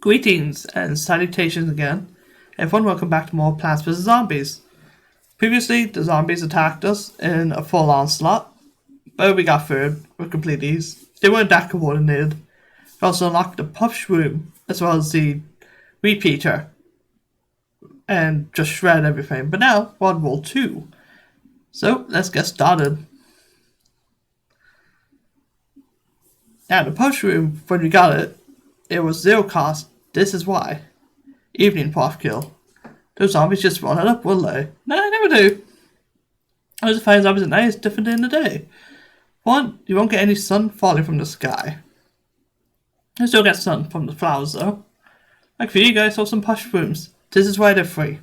Greetings and salutations again. Everyone, welcome back to more Plants vs. Zombies. Previously, the zombies attacked us in a full onslaught, but we got through it with complete ease. They weren't that coordinated. We also unlocked the Puff Shroom, as well as the Repeater, and just shred everything. But now, we're on Roll 2. So, let's get started. Now, the Puff Shroom, when we got it, it was 0 cost. This is why. Evening Puff Kill. Those zombies just run it up, will they? No, they never do. Those fire zombies at night is different in the day. One, you won't get any sun falling from the sky. You still get sun from the flowers though. Like for you guys, have some Puff Shrooms. This is why they're free.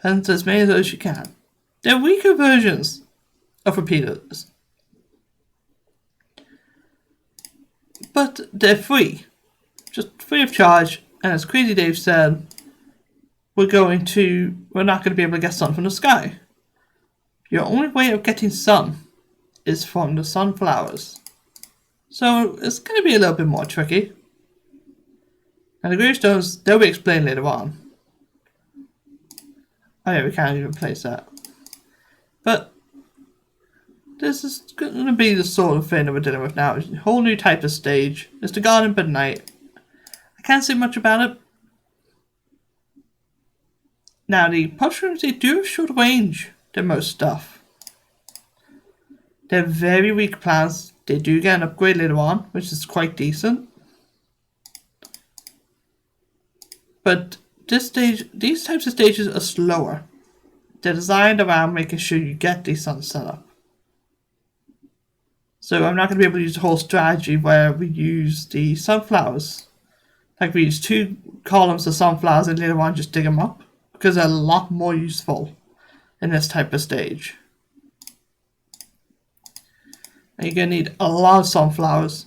Plant as many of those as you can. They're weaker versions of repeaters. But they're free. Just free of charge, and as Crazy Dave said, we're not going to be able to get sun from the sky. Your only way of getting sun is from the sunflowers. So it's going to be a little bit more tricky. And the gravestones, they'll be explained later on. Oh yeah, we can't even place that. But this is going to be the sort of thing that we're dealing with now. It's a whole new type of stage. It's the Garden by Night. I can't say much about it. Now, the Puff Shrooms, they do have short range than most stuff. They're very weak plants. They do get an upgrade later on, which is quite decent. But these types of stages are slower. They're designed around making sure you get the sun set up. So I'm not going to be able to use the whole strategy where we use the sunflowers. Like we use 2 columns of sunflowers and later on just dig them up. Because they're a lot more useful in this type of stage. And you're going to need a lot of sunflowers.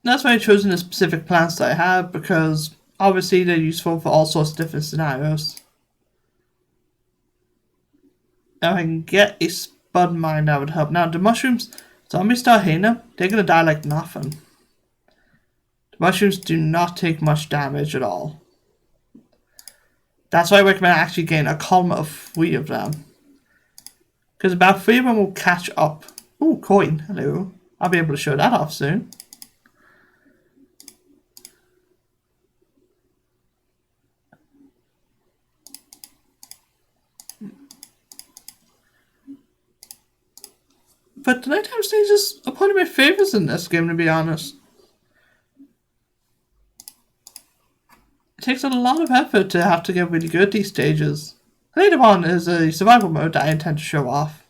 That's why I've chosen the specific plants that I have, because obviously they're useful for all sorts of different scenarios. Now I can get a spud mine, that would help. Now the mushrooms, zombies start hitting them, they're going to die like nothing. The mushrooms do not take much damage at all. That's why I recommend actually getting a column of 3 of them. Because about 3 of them will catch up. Ooh, coin, hello. I'll be able to show that off soon. But the nighttime stage is one of my favourites in this game, to be honest. It takes a lot of effort to have to get really good at these stages. Later on is a survival mode that I intend to show off.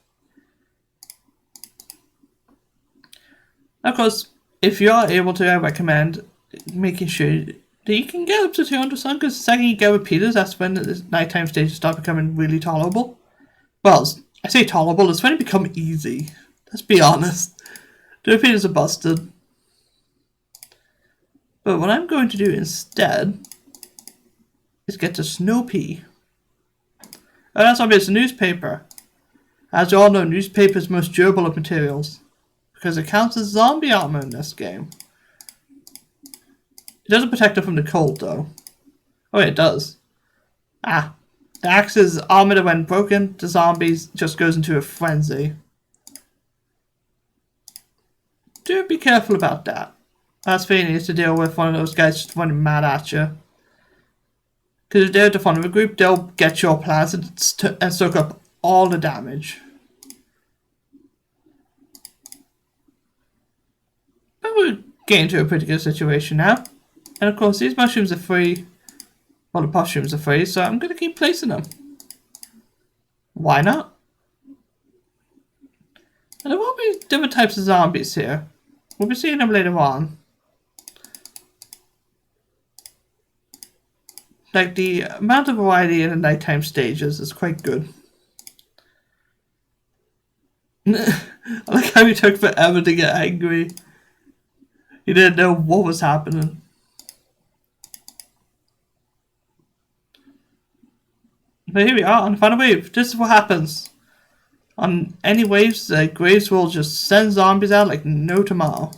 Of course, if you are able to, I recommend making sure that you can get up to 200 sun, because the second you get repeaters, that's when the nighttime stages start becoming really tolerable. Well, I say tolerable, it's when it becomes easy. Let's be honest. The repeaters are busted. But what I'm going to do instead is get to Snow Pea. Oh, that's obvious, a newspaper. As you all know, newspaper is the most durable of materials, because it counts as zombie armor in this game. It doesn't protect it from the cold though. Oh yeah, it does. Ah, the axe is armored when broken, the zombies just goes into a frenzy. Do be careful about that. That's Fanny is to deal with one of those guys just running mad at you. Because if they're at the front of a group, they'll get your plants and soak up all the damage. But we're getting to a pretty good situation now. And of course, these mushrooms are free. Well, the puff shrooms are free, so I'm going to keep placing them. Why not? And there will be different types of zombies here. We'll be seeing them later on. Like, the amount of variety in the nighttime stages is quite good. I like how he took forever to get angry. He didn't know what was happening. But here we are on the final wave. This is what happens On any waves, the Graves will just send zombies out like no tomorrow.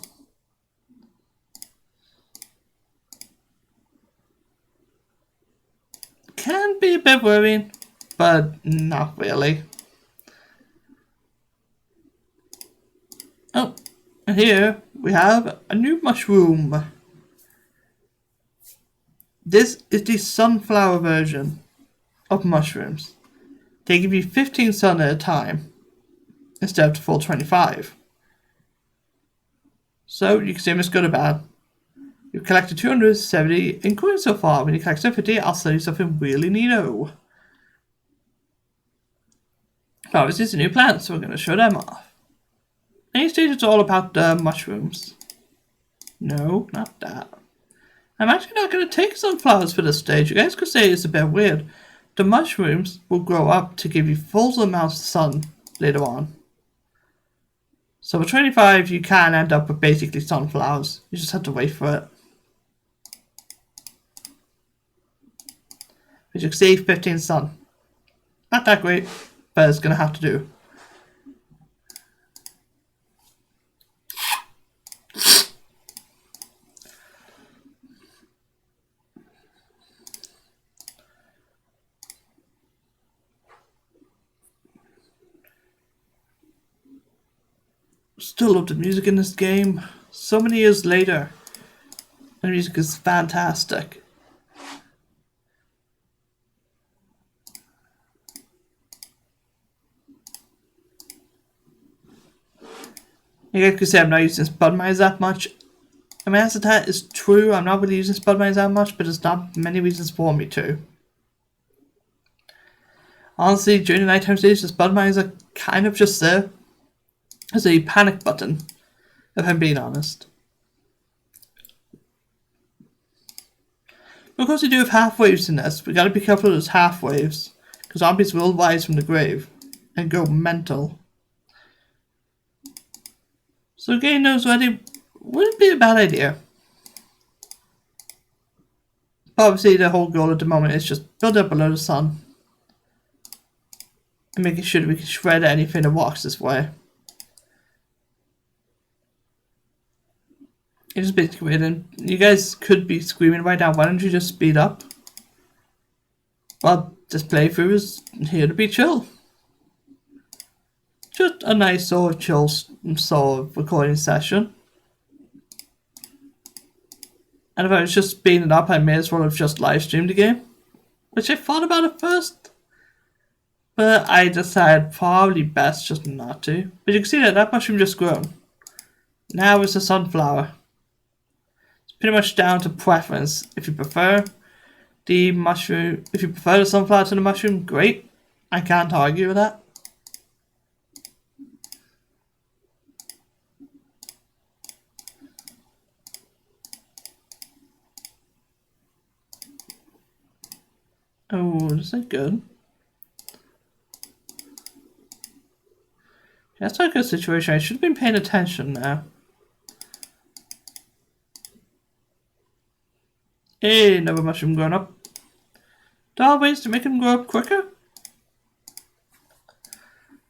Can be a bit worrying, but not really. Oh, and here we have a new mushroom. This is the sunflower version of mushrooms. They give you 15 sun at a time instead of the full 25. So you can see them as good or bad. You've collected 270 including so far. When you collect 750, I'll sell you something really neato. Obviously, it's a new plant, so we're going to show them off. Any stage, it's all about the mushrooms. No, not that. I'm actually not going to take sunflowers for this stage. You guys could say it's a bit weird. The mushrooms will grow up to give you full amounts of sun later on. So for 25, you can end up with basically sunflowers. You just have to wait for it. As you can see, 15 sun. Not that great, but it's going to have to do. Still love the music in this game. So many years later, the music is fantastic. You guys could say I'm not using Spud Mines that much. I mean, as that is true, I'm not really using Spud Mines that much, but there's not many reasons for me to. Honestly, during the nighttime stage, the Spud Mines are kind of just there as a panic button, if I'm being honest. Of course, we do have half waves in this. We gotta be careful of those half waves, because zombies will rise from the grave and go mental. So getting those ready wouldn't be a bad idea. But obviously, the whole goal at the moment is just build up below the sun and making sure that we can shred anything that walks this way. It is basically waiting. You guys could be screaming right now, why don't you just speed up? Well, this playthrough is here to be chill. Just a nice sort of chill sort of recording session. And if I was just speeding it up, I may as well have just live streamed the game. Which I thought about at first. But I decided probably best just not to. But you can see that mushroom just grown. Now it's a sunflower. It's pretty much down to preference. If you prefer the mushroom, if you prefer the sunflower to the mushroom, great. I can't argue with that. Oh, this ain't good. That's not a good situation. I should have been paying attention now. Hey, another mushroom growing up. There are ways to make them grow up quicker.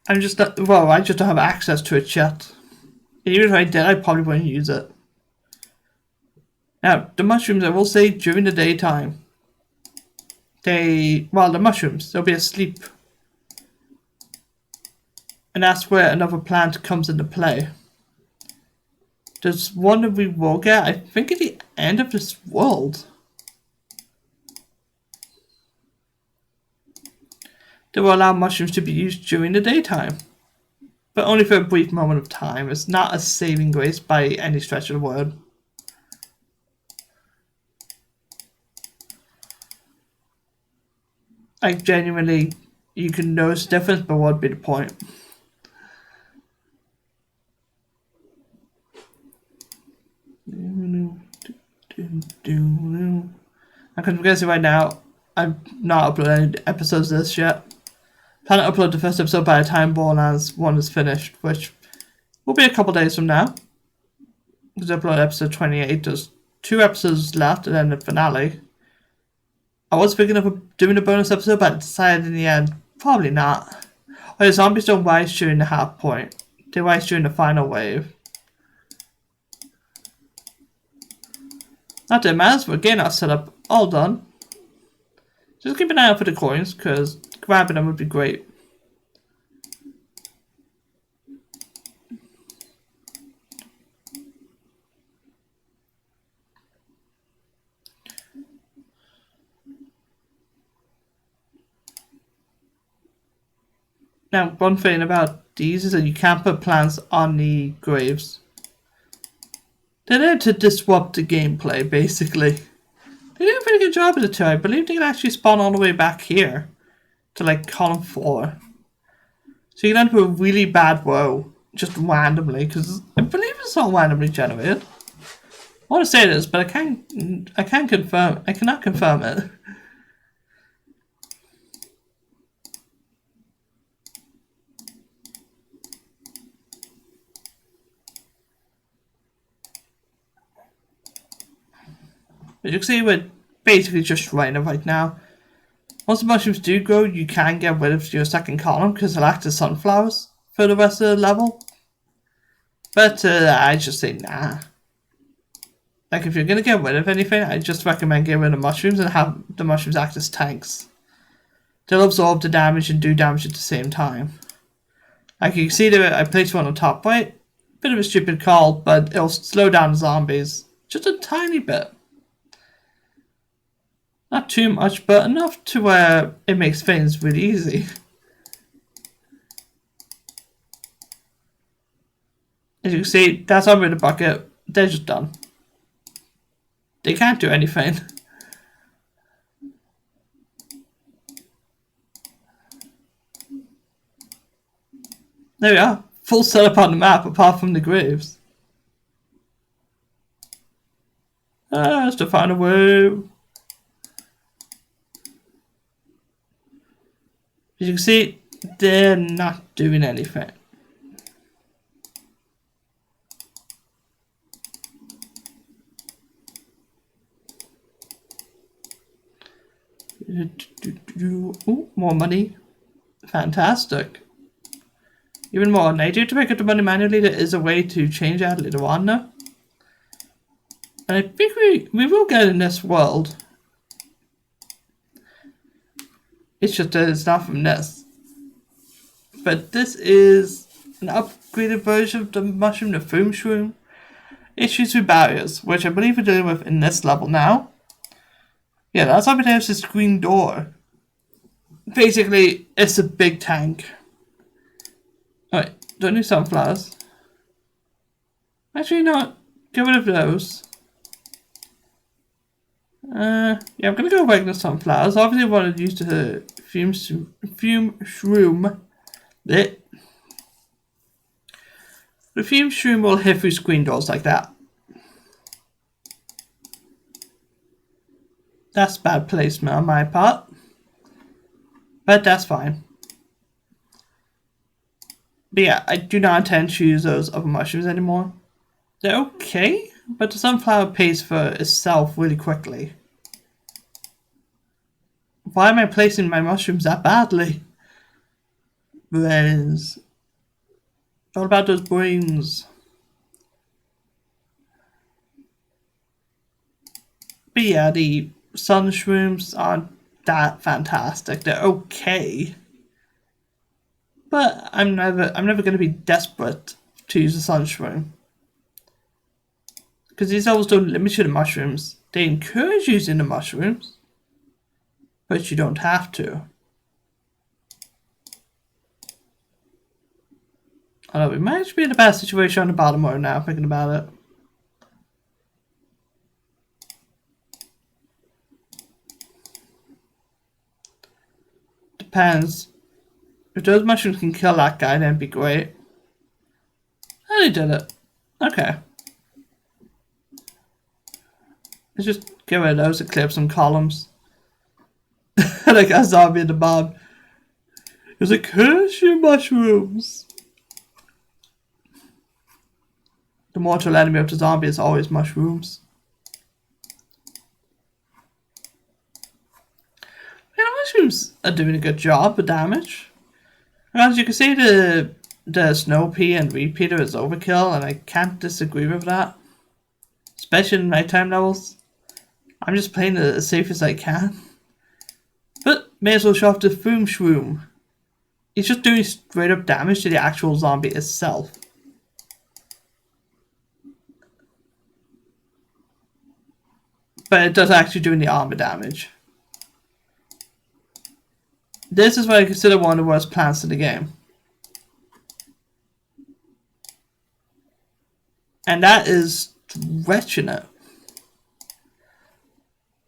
I'm just not, well, I just don't have access to it yet. And even if I did, I probably wouldn't use it. Now, the mushrooms, I will say, during the daytime, the mushrooms, they'll be asleep. And that's where another plant comes into play. There's one that we will get, I think, at the end of this world. They will allow mushrooms to be used during the daytime. But only for a brief moment of time. It's not a saving grace by any stretch of the word. Like, genuinely, you can notice the difference, but what would be the point? I'm confused right now. I'm not uploading any episodes of this yet. Plan to upload the first episode by the time Borderlands 1 is finished, which will be a couple days from now. Because I upload episode 28, there's 2 episodes left and then the finale. I was thinking of doing a bonus episode, but I decided in the end, probably not. Oh, the zombies don't rise during the half point. They rise during the final wave. Not that it matters, we're getting our setup all done. Just keep an eye out for the coins, because grabbing them would be great. Now, one thing about these is that you can't put plants on the graves. They're there to disrupt the gameplay, basically. They did a pretty good job of it too. I believe they can actually spawn all the way back here to like column 4. So you can end up with a really bad row just randomly, because I believe it's all randomly generated. I want to say this, but I can't confirm. I cannot confirm it. As you can see, we're basically just random right now. Once the mushrooms do grow, you can get rid of your second column because they'll act as sunflowers for the rest of the level. But I just say nah. Like, if you're going to get rid of anything, I just recommend getting rid of mushrooms and have the mushrooms act as tanks. They'll absorb the damage and do damage at the same time. Like you can see there, I placed one on top right. Bit of a stupid call, but it'll slow down the zombies just a tiny bit. Not too much, but enough to where it makes things really easy. As you can see, that's over the bucket. They're just done. They can't do anything. There we are. Full setup on the map apart from the graves. That's the final wave. As you can see, they're not doing anything. Ooh, more money. Fantastic. Even more. Now, due to pick up the money manually, there is a way to change that later on now. And I think we will get in this world. It's just that it's not from this. But this is an upgraded version of the mushroom, the foam shroom. Issues with barriers, which I believe we're dealing with in this level now. Yeah, that's how there's this green door. Basically, it's a big tank. Alright, don't need sunflowers. Actually, not. Get rid of those. Yeah, I'm gonna go regular sunflowers. Obviously, I want to use the fume shroom. The fume shroom will hit through screen doors like that. That's bad placement on my part. But that's fine. But yeah, I do not intend to use those other mushrooms anymore. They're okay, but the sunflower pays for itself really quickly. Why am I placing my mushrooms that badly? Brains. All about those brains. But yeah, the sun shrooms aren't that fantastic. They're okay. But I'm never going to be desperate to use a sun shroom. Because these levels don't limit you to mushrooms. They encourage using the mushrooms. But you don't have to. Although we might actually be in a bad situation on the bottom row now, thinking about it. Depends. If those mushrooms can kill that guy, then it'd be great. Oh, they did it. Okay. Let's just get rid of those and clear up some columns. Like a zombie in the mob. It was like, curse you mushrooms. The mortal enemy of the zombie is always mushrooms. Yeah, the mushrooms are doing a good job of damage. As you can see, the Snow Pea and Repeater is overkill, and I can't disagree with that. Especially in nighttime levels. I'm just playing it as safe as I can. But may as well show off the Foom Shroom. He's just doing straight up damage to the actual zombie itself. But it does actually doing the armor damage. This is what I consider one of the worst plants in the game. And that is stretching it.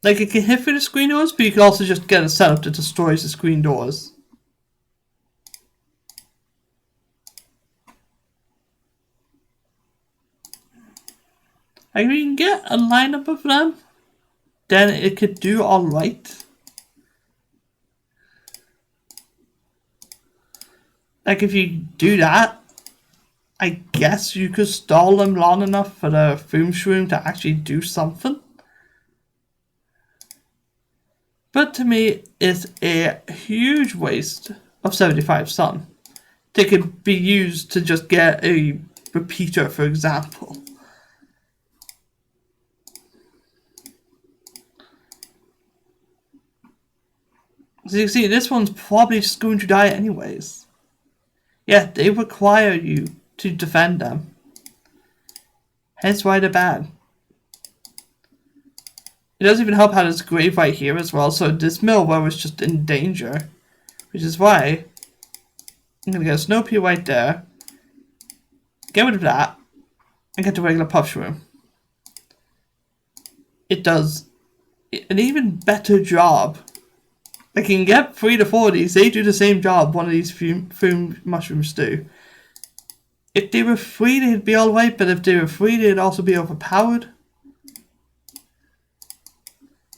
Like, it can hit through the screen doors, but you can also just get a setup that destroys the screen doors. Like, if you can get a lineup of them, then it could do alright. Like, if you do that, I guess you could stall them long enough for the Foom Shroom to actually do something. But to me, it's a huge waste of 75 sun. They could be used to just get a repeater, for example. So you see, this one's probably just going to die anyways. Yeah, they require you to defend them. Hence why they're bad. It doesn't even help how there's grave right here as well, so this mill well is just in danger. Which is why I'm gonna get a Snow Pea right there. Get rid of that. And get the regular Puff Shroom. It does an even better job. Like, you can get 3 to 4 of these, they do the same job one of these foom mushrooms do. If they were free, they'd be alright, but if they were free, they'd also be overpowered.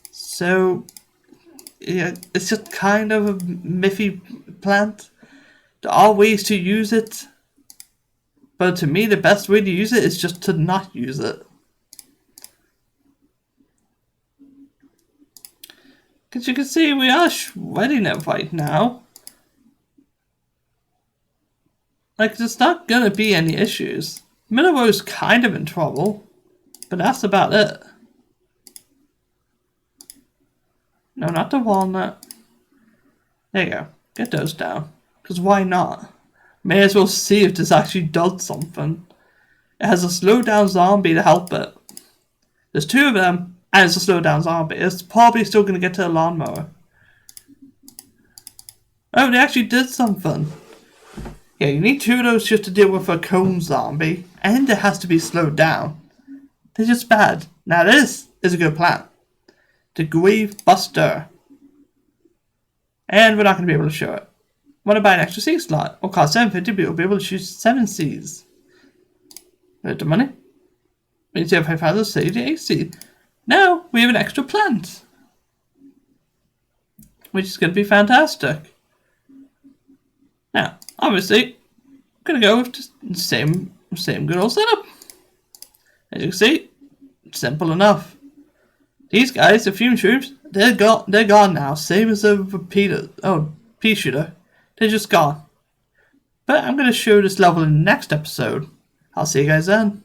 So, yeah, it's just kind of a miffy plant. There are ways to use it, but to me, the best way to use it is just to not use it. Because you can see we are shredding it right now. Like, there's not gonna be any issues. Miller-Rose kind of in trouble, but that's about it. No, not the walnut. There you go. Get those down. Because why not? May as well see if this actually does something. It has a slow down zombie to help it. There's 2 of them, and it's a slow down zombie. It's probably still going to get to the lawnmower. Oh, they actually did something. Yeah, you need 2 of those just to deal with a cone zombie. And it has to be slowed down. They're just bad. Now this is a good plan. The Grave Buster. And we're not going to be able to show it. Want to buy an extra C slot? Or cost 750, but you'll be able to shoot 7 Cs. With the money. We need to have 5,000 save the AC. Now we have an extra plant. Which is going to be fantastic. Now, obviously, I'm going to go with the same good old setup. As you can see, simple enough. These guys, the Foom Shrooms, they're gone now. Same as the Repeater. Oh, Pea Shooter. They're just gone. But I'm going to show this level in the next episode. I'll see you guys then.